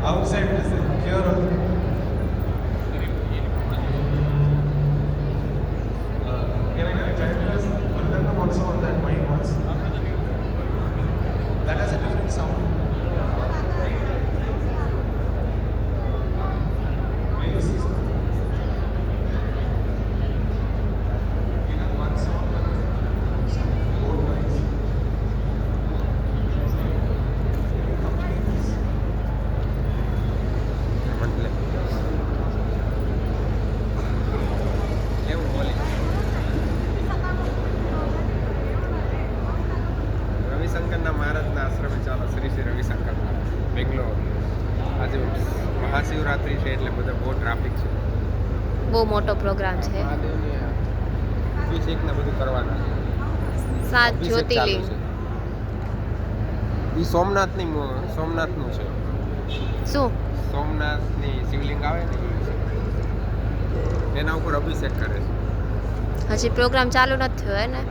outside is here only. Can I get a child class? Put them also on that mic once. That has a different sound. Please. You have one sound. Both mics. એટલે કેવું બોલી રવિશંકરના મહારાજના આશ્રમે ચાલો શ્રી શ્રી રવિશંકર બેંગ્લોર. આજે મહાશિવરાત્રિ છે એટલે બધા બહુ ટ્રાફિક છે. બહુ મોટો પ્રોગ્રામ છે. મહાદેવની અભિષેક ને બધું કરવાના છે. 7 અભિષેક ચાલુ જ્યોતિર્લિંગ. છે. ઈ સોમનાથનું છે. શું સોમનાથની શિવલિંગ આવે ને ઈ છે. એના ઉપર અભિષેક કરે છે. હજી પ્રોગ્રામ ચાલુ નથી થયો હે ને?